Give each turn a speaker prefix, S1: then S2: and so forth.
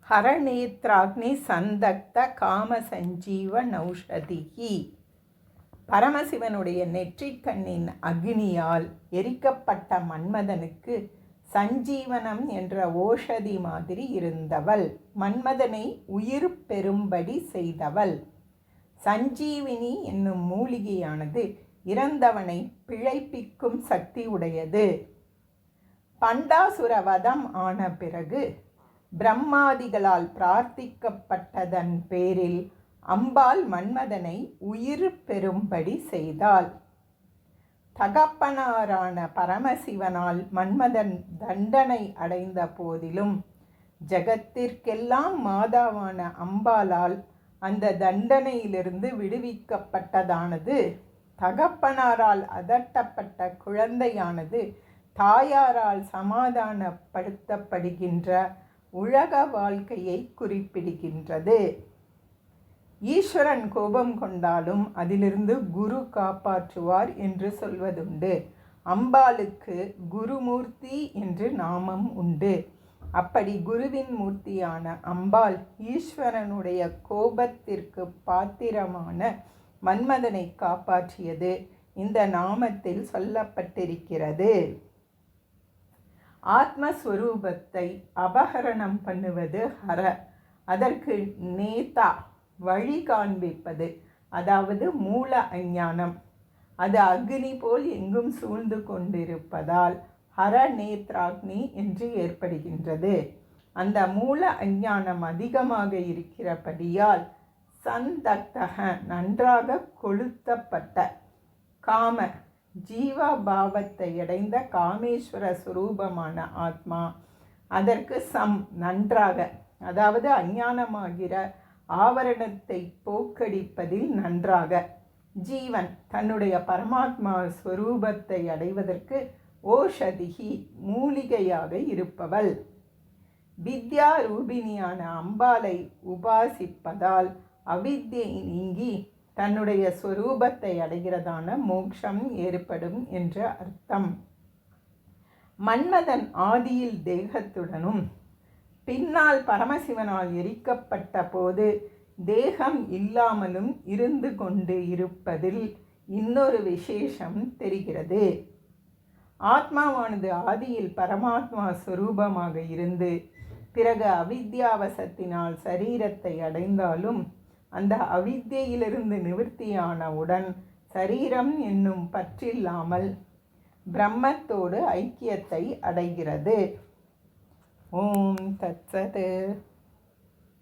S1: ஹரநேத்ராக்னி சந்தக்த காம சஞ்சீவ நௌஷதிஹி. பரமசிவனுடைய நெற்றிக்கண்ணின் அக்னியால் எரிக்கப்பட்ட மன்மதனுக்கு சஞ்சீவனம் என்ற ஓஷதி மாதிரி இருந்தவள், மன்மதனை உயிர் பெறும்படி செய்தவள். சஞ்சீவினி என்னும் மூலிகையானது இறந்தவனை பிழைப்பிக்கும் சக்தி உடையது. பண்டாசுரவதம் ஆன பிறகு பிரம்மாதிகளால் பிரார்த்திக்கப்பட்டதன் பேரில் அம்பாள் மன்மதனை உயிர் பெறும்படி செய்தாள். தகப்பனாரான பரமசிவனால் மன்மதன் தண்டனை அடைந்த போதிலும் ஜகத்திற்கெல்லாம் மாதாவான அம்பாளால் அந்த தண்டனையிலிருந்து விடுவிக்கப்பட்டதானது. தகப்பனாரால் அதட்டப்பட்ட குழந்தையானது தாயாரால் சமாதானப்படுத்தப்படுகின்ற உலக வாழ்க்கையை குறிப்பிடுகின்றது. ஈஸ்வரன் கோபம் கொண்டாலும் அதிலிருந்து குரு காப்பாற்றுவார் என்று சொல்வதுண்டு. அம்பாளுக்கு குருமூர்த்தி என்று நாமம் உண்டு. அப்படி குருவின் மூர்த்தியான அம்பாள் ஈஸ்வரனுடைய கோபத்திற்கு பாத்திரமான மன்மதனை காப்பாற்றியது இந்த நாமத்தில் சொல்லப்பட்டிருக்கிறது. ஆத்மஸ்வரூபத்தை அபகரணம் பண்ணுவது ஹர, அதற்கு நேதா வழி காண்பிப்பது, அதாவது மூல அஞ்ஞானம். அது அக்னி போல் எங்கும் சூழ்ந்து கொண்டிருப்பதால் ஹர நேத்ராக்னி என்று ஏற்படுகின்றது. அந்த மூல அஞ்ஞானம் அதிகமாக இருக்கிறபடியால் சந்தக்தக நன்றாக கொளுத்தப்பட்ட காம ஜீவபாவத்தை அடைந்த காமேஸ்வர சுரூபமான ஆத்மா, அதற்கு சம் நன்றாக, அதாவது அஞ்ஞானமாகிற ஆவரணத்தை போக்கடிப்பதில் நன்றாக, ஜீவன் தன்னுடைய பரமாத்மா ஸ்வரூபத்தை அடைவதற்கு ஓஷதிஹி மூலிகையாக இருப்பவள். வித்யா ரூபிணியான அம்பாளை உபாசிப்பதால் அவித்யை நீங்கி தன்னுடைய ஸ்வரூபத்தை அடைகிறதான மோட்சம் ஏற்படும் என்ற அர்த்தம். மன்மதன் ஆதியில் தேகத்துடனும் பின்னால் பரமசிவனால் எரிக்கப்பட்ட போது தேகம் இல்லாமலும் இருந்து கொண்டு இருப்பதில் இன்னொரு விசேஷம் தெரிகிறது. ஆத்மாவானது ஆதியில் பரமாத்மா ஸ்வரூபமாக இருந்து பிறகு அவித்யாவசத்தினால் சரீரத்தை அடைந்தாலும் அந்த அவித்யிலிருந்து நிவர்த்தியானவுடன் சரீரம் என்னும் பற்றில்லாமல் பிரம்மத்தோடு ஐக்கியத்தை அடைகிறது. ஓம் தத்சத்.